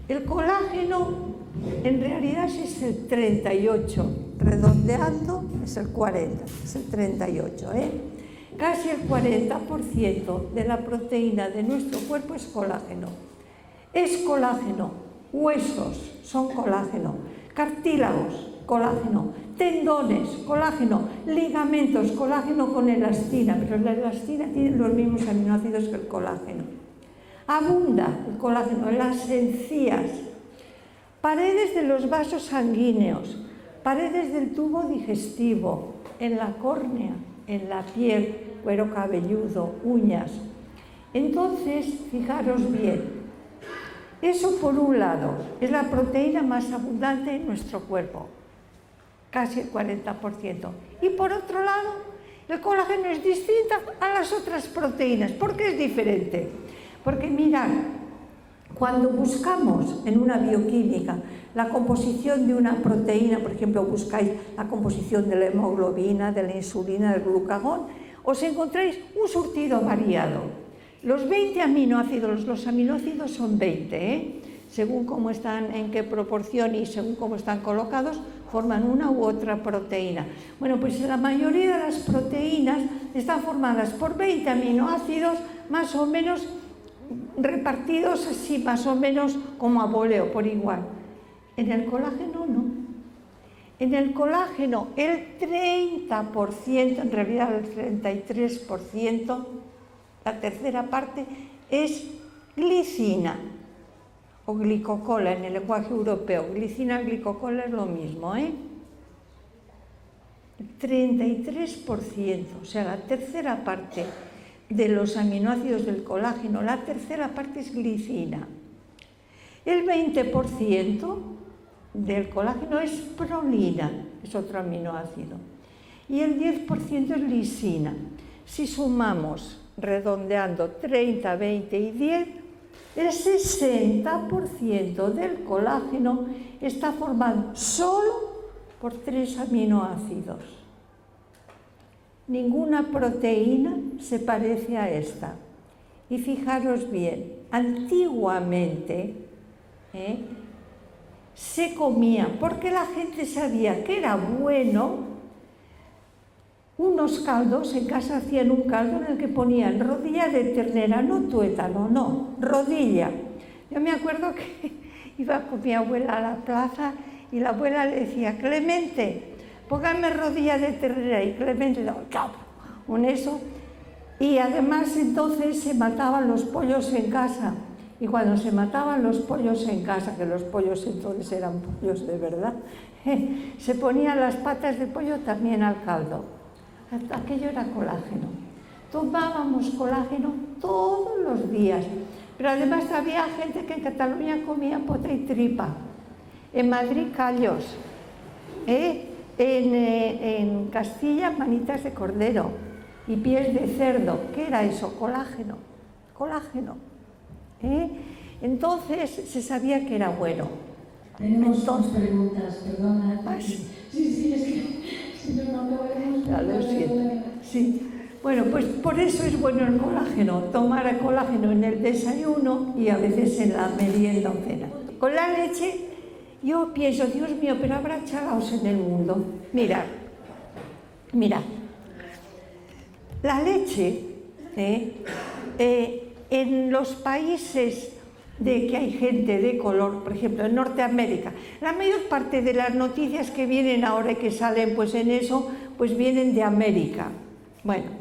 El colágeno en realidad es el 38, redondeando es el 40, es el 38. Casi el 40% de la proteína de nuestro cuerpo es colágeno. Es colágeno, huesos son colágeno, cartílagos, colágeno, tendones, colágeno, ligamentos, colágeno con elastina, pero la elastina tiene los mismos aminoácidos que el colágeno. Abunda el colágeno en las encías, paredes de los vasos sanguíneos, paredes del tubo digestivo, en la córnea, en la piel, cuero cabelludo, uñas. Entonces, fijaros bien, eso por un lado es la proteína más abundante en nuestro cuerpo, casi el 40%. Y por otro lado, El colágeno es distinto a las otras proteínas. ¿Por qué es diferente? Porque mirad, cuando buscamos en una bioquímica la composición de una proteína, por ejemplo, buscáis la composición de la hemoglobina, de la insulina, del glucagón, os encontráis un surtido variado. Los 20 aminoácidos, los aminoácidos son 20, según cómo están, en qué proporción y según cómo están colocados, forman una u otra proteína. Bueno, pues la mayoría de las proteínas están formadas por 20 aminoácidos, más o menos repartidos así, más o menos como a voleo, por igual. En el colágeno no. En el colágeno el 30%, en realidad el 33%, la tercera parte, es glicina o glicocola en el lenguaje europeo. Glicina y glicocola es lo mismo, ¿eh? 33%, o sea, la tercera parte de los aminoácidos del colágeno, la tercera parte es glicina. El 20% del colágeno es prolina, es otro aminoácido, y el 10% es lisina. Si sumamos, redondeando 30, 20 y 10, el 60% del colágeno está formado solo por 3 aminoácidos. Ninguna proteína se parece a esta. Y fijaros bien, antiguamente se comía, porque la gente sabía que era bueno, unos caldos, en casa hacían un caldo en el que ponían rodilla de ternera, no tuétano, no, rodilla. Yo me acuerdo que iba con mi abuela a la plaza y la abuela le decía, Clemente, póngame rodilla de ternera, y Clemente daba un eso. Y además entonces se mataban los pollos en casa, y cuando se mataban los pollos en casa, que los pollos entonces eran pollos de verdad, se ponían las patas de pollo también al caldo. Aquello era colágeno. Tomábamos colágeno todos los días, pero además había gente que en Cataluña comía pota y tripa, en Madrid callos, en Castilla manitas de cordero y pies de cerdo. ¿Qué era eso? Colágeno, colágeno. Entonces se sabía que era bueno.
Tenemos dos preguntas, perdona. Sí, es que si no podemos...
Ya lo siento. Sí. Bueno, pues por eso es bueno el colágeno, tomar el colágeno en el desayuno y a veces en la merienda o cena. Con la leche, yo pienso, Dios mío, pero habrá chalaos en el mundo. Mirad, la leche, en los países de que hay gente de color, por ejemplo, en Norteamérica, la mayor parte de las noticias que vienen ahora y que salen pues en eso, pues vienen de América. Bueno,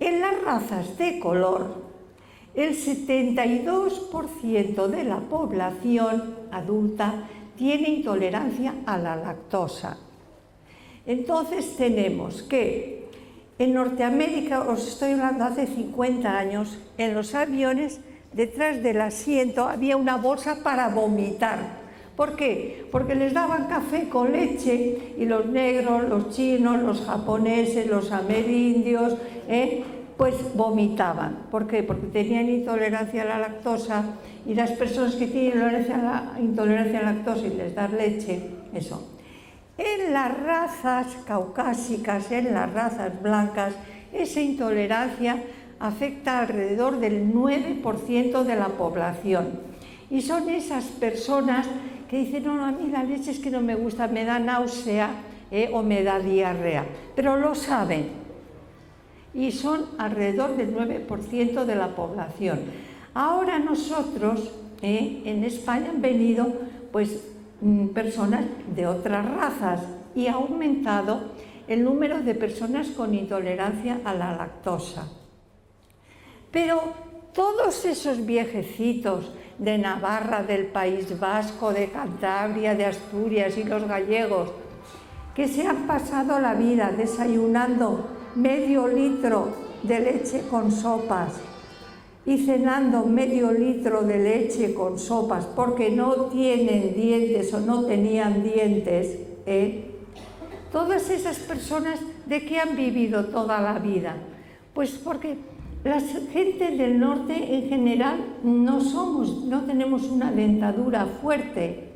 en las razas de color, el 72% de la población adulta tiene intolerancia a la lactosa. Entonces tenemos que en Norteamérica, os estoy hablando hace 50 años, en los aviones, detrás del asiento había una bolsa para vomitar. ¿Por qué? Porque les daban café con leche y los negros, los chinos, los japoneses, los amerindios, pues vomitaban. ¿Por qué? Porque tenían intolerancia a la lactosa, y las personas que tienen intolerancia a la lactosa y les dan leche, eso. En las razas caucásicas, en las razas blancas, esa intolerancia afecta alrededor del 9% de la población. Y son esas personas que dicen, no, a mí la leche es que no me gusta, me da náusea o me da diarrea. Pero lo saben. Y son alrededor del 9% de la población. Ahora nosotros, en España han venido pues personas de otras razas y ha aumentado el número de personas con intolerancia a la lactosa. Pero todos esos viejecitos de Navarra, del País Vasco, de Cantabria, de Asturias y los gallegos, que se han pasado la vida desayunando medio litro de leche con sopas y cenando medio litro de leche con sopas porque no tienen dientes o no tenían dientes, Todas esas personas, ¿de qué han vivido toda la vida? Pues porque la gente del norte en general no tenemos una dentadura fuerte,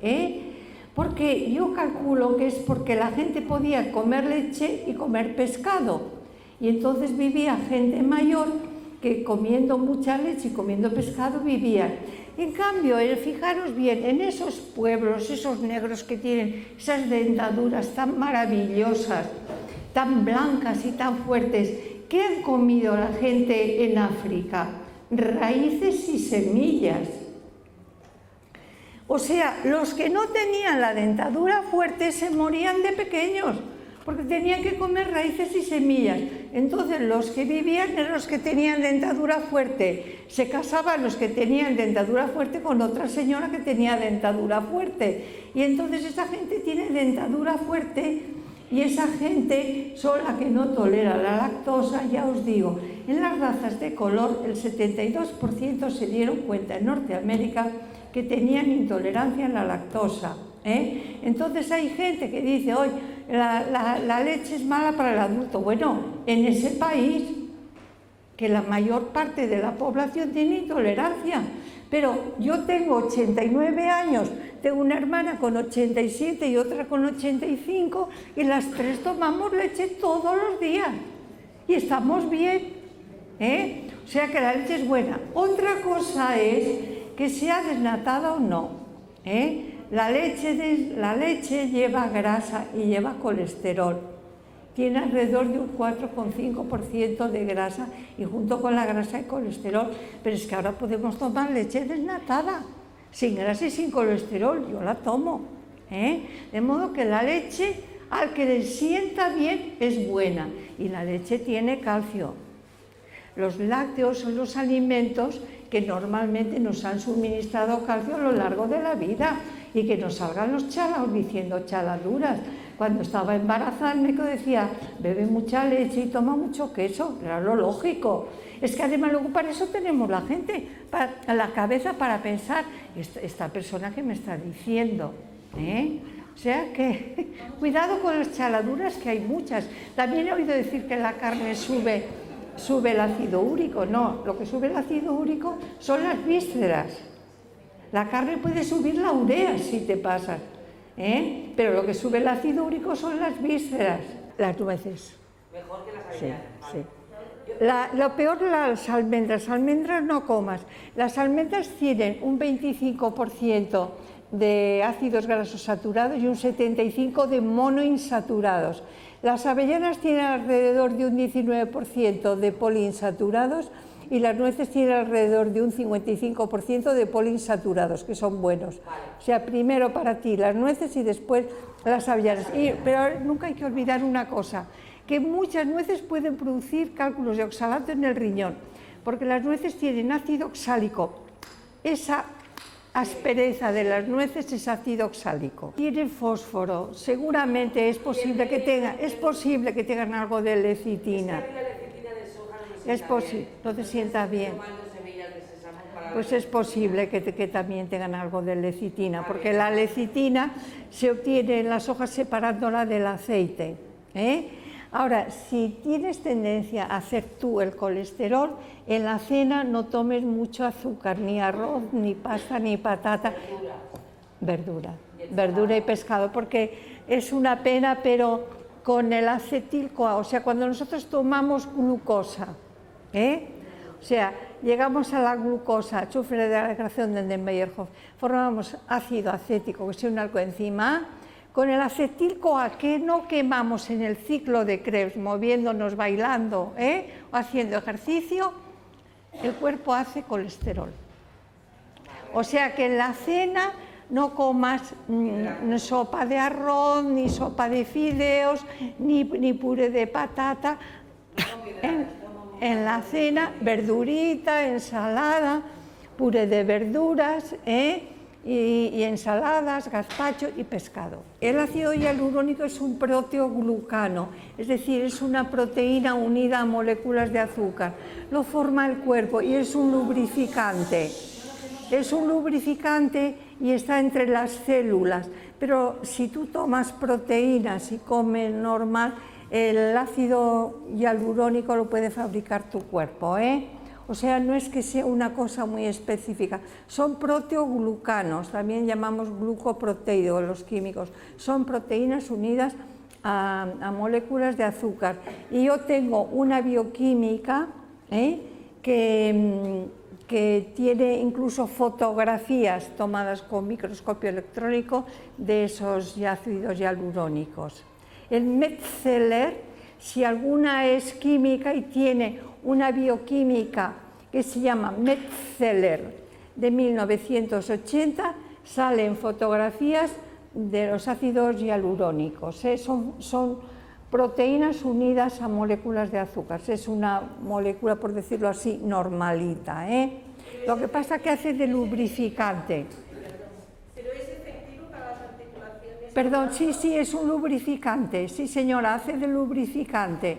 porque yo calculo que es porque la gente podía comer leche y comer pescado, y entonces vivía gente mayor que comiendo mucha leche y comiendo pescado vivían. En cambio, fijaros bien, en esos pueblos, esos negros que tienen esas dentaduras tan maravillosas, tan blancas y tan fuertes, ¿qué han comido la gente en África? Raíces y semillas. O sea, los que no tenían la dentadura fuerte se morían de pequeños, porque tenían que comer raíces y semillas. Entonces, los que vivían eran los que tenían dentadura fuerte. Se casaban los que tenían dentadura fuerte con otra señora que tenía dentadura fuerte. Y entonces esa gente tiene dentadura fuerte y esa gente son la que no tolera la lactosa, ya os digo. En las razas de color, el 72% se dieron cuenta en Norteamérica que tenían intolerancia a la lactosa. Entonces hay gente que dice, hoy la leche es mala para el adulto. Bueno, en ese país, que la mayor parte de la población tiene intolerancia, pero yo tengo 89 años, tengo una hermana con 87 y otra con 85, y las tres tomamos leche todos los días, y estamos bien, O sea que la leche es buena. Otra cosa es que sea desnatada o no, La leche lleva grasa y lleva colesterol. Tiene alrededor de un 4,5% de grasa y junto con la grasa hay colesterol. Pero es que ahora podemos tomar leche desnatada, sin grasa y sin colesterol. Yo la tomo. De modo que la leche, al que le sienta bien, es buena. Y la leche tiene calcio. Los lácteos son los alimentos que normalmente nos han suministrado calcio a lo largo de la vida. Y que nos salgan los chalaos diciendo chaladuras. Cuando estaba embarazada, el médico decía, bebe mucha leche y toma mucho queso, era lo lógico. Es que además luego para eso tenemos la gente, la cabeza para pensar, esta persona que me está diciendo, O sea que, cuidado con las chaladuras, que hay muchas. También he oído decir que la carne sube el ácido úrico. No, lo que sube el ácido úrico son las vísceras. La carne puede subir la urea si te pasas, pero lo que sube el ácido úrico son las vísceras. Las nueces.
Mejor que las avellanas.
Sí. Lo peor, las almendras no comas. Las almendras tienen un 25% de ácidos grasos saturados y un 75% de monoinsaturados. Las avellanas tienen alrededor de un 19% de poliinsaturados y las nueces tienen alrededor de un 55% de poliinsaturados, que son buenos. O sea, primero para ti las nueces y después las avellanas. Pero nunca hay que olvidar una cosa, que muchas nueces pueden producir cálculos de oxalato en el riñón, porque las nueces tienen ácido oxálico. Esa aspereza de las nueces es ácido oxálico. Tienen fósforo, seguramente es posible que tengan algo de lecitina. Es posible, no te sientas bien. Pues es posible que también tengan algo de lecitina, porque la lecitina se obtiene en las hojas separándola del aceite. Ahora, si tienes tendencia a hacer tú el colesterol, en la cena no tomes mucho azúcar, ni arroz, ni pasta, ni patata. Verdura y pescado, porque es una pena, pero con el acetil-CoA, o sea, cuando nosotros tomamos glucosa, o sea, llegamos a la glucosa, azufre de agregación de Enden-Meyerhof, formamos ácido acético, que es una coenzima A, con el acetil-CoA que no quemamos en el ciclo de Krebs, moviéndonos, bailando, o haciendo ejercicio, el cuerpo hace colesterol. O sea que en la cena no comas sopa de arroz, ni sopa de fideos, ni puré de patata. En la cena, verdurita, ensalada, puré de verduras, y ensaladas, gazpacho y pescado. El ácido hialurónico es un proteoglucano, es decir, es una proteína unida a moléculas de azúcar. Lo forma el cuerpo y es un lubrificante. Es un lubrificante y está entre las células, pero si tú tomas proteínas y comes normal, el ácido hialurónico lo puede fabricar tu cuerpo, ¿eh? O sea, no es que sea una cosa muy específica, son proteoglucanos, también llamamos glucoproteídos los químicos, son proteínas unidas a moléculas de azúcar. Y yo tengo una bioquímica que tiene incluso fotografías tomadas con microscopio electrónico de esos ácidos hialurónicos. El Metzeler, si alguna es química y tiene una bioquímica que se llama Metzeler de 1980, salen fotografías de los ácidos hialurónicos, ¿eh? Son proteínas unidas a moléculas de azúcar, es una molécula, por decirlo así, normalita, ¿eh? Lo que pasa es que hace de lubrificante.
¿Pero es efectivo para las articulaciones?
Perdón, sí, es un lubrificante, sí señora, hace de lubrificante.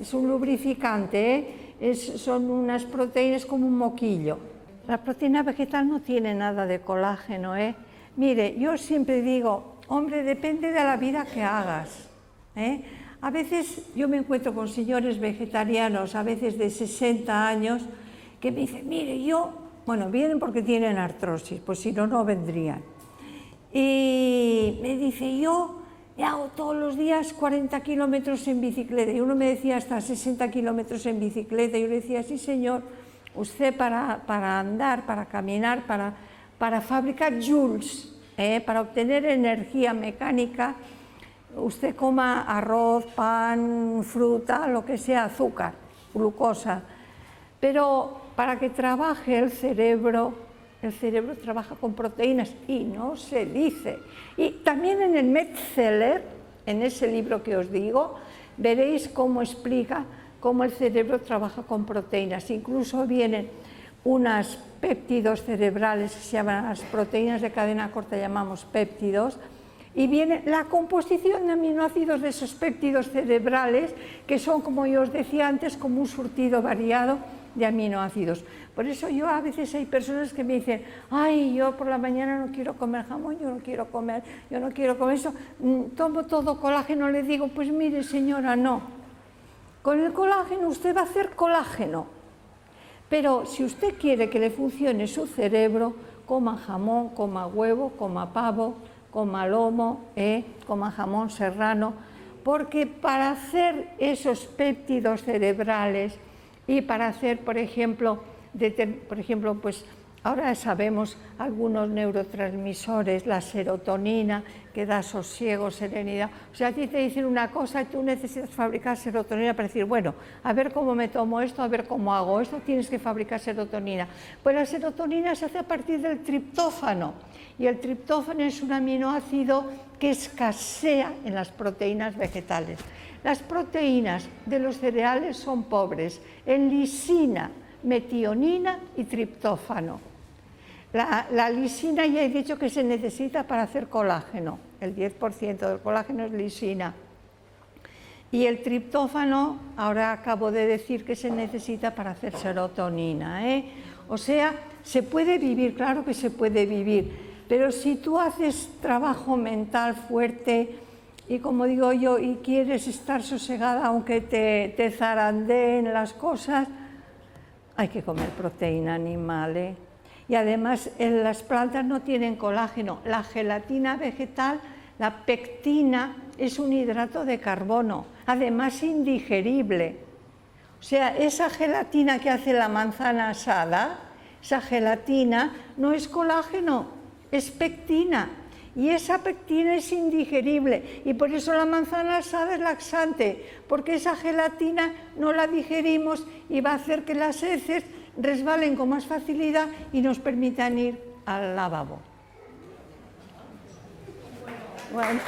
Es un lubrificante, ¿eh? Son unas proteínas como un moquillo. La proteína vegetal no tiene nada de colágeno, ¿eh? Mire, yo siempre digo, hombre, depende de la vida que hagas, ¿eh? A veces yo me encuentro con señores vegetarianos, a veces de 60 años, que me dicen, mire, bueno, vienen porque tienen artrosis, pues si no, no vendrían. Y me dice, yo hago todos los días 40 kilómetros en bicicleta, y uno me decía hasta 60 kilómetros en bicicleta, y yo le decía, sí señor, usted para andar, para caminar, para fabricar joules, para obtener energía mecánica, usted coma arroz, pan, fruta, lo que sea, azúcar, glucosa. Pero para que trabaje el cerebro trabaja con proteínas y no se dice. Y también en el Metzeler, en ese libro que os digo, veréis cómo explica cómo el cerebro trabaja con proteínas. Incluso vienen unos péptidos cerebrales que se llaman las proteínas de cadena corta, llamamos péptidos, y viene la composición de aminoácidos de esos péptidos cerebrales, que son, como yo os decía antes, como un surtido variado de aminoácidos. Por eso yo a veces hay personas que me dicen, ay, yo por la mañana no quiero comer jamón, yo no quiero comer eso, tomo todo colágeno. Le digo, pues mire señora, no, con el colágeno usted va a hacer colágeno, pero si usted quiere que le funcione su cerebro, coma jamón, coma huevo, coma pavo, coma lomo, coma jamón serrano, porque para hacer esos péptidos cerebrales y para hacer, por ejemplo, pues ahora sabemos algunos neurotransmisores, la serotonina, que da sosiego, serenidad. O sea, a ti te dicen una cosa y tú necesitas fabricar serotonina para decir, bueno, a ver cómo me tomo esto, a ver cómo hago esto, tienes que fabricar serotonina. Pues la serotonina se hace a partir del triptófano, y el triptófano es un aminoácido que escasea en las proteínas vegetales. Las proteínas de los cereales son pobres en lisina, metionina y triptófano. La lisina ya he dicho que se necesita para hacer colágeno, el 10% del colágeno es lisina. Y el triptófano, ahora acabo de decir que se necesita para hacer serotonina, ¿eh? O sea, se puede vivir, claro que se puede vivir, pero si tú haces trabajo mental fuerte y, como digo yo, y quieres estar sosegada aunque te zarandeen las cosas, hay que comer proteína animal, ¿eh? Y además las plantas no tienen colágeno. La gelatina vegetal, la pectina, es un hidrato de carbono, además indigerible. O sea, esa gelatina que hace la manzana asada, esa gelatina no es colágeno, es pectina. Y esa pectina es indigerible, y por eso la manzana asada es laxante, porque esa gelatina no la digerimos y va a hacer que las heces resbalen con más facilidad y nos permitan ir al lavabo. Bueno.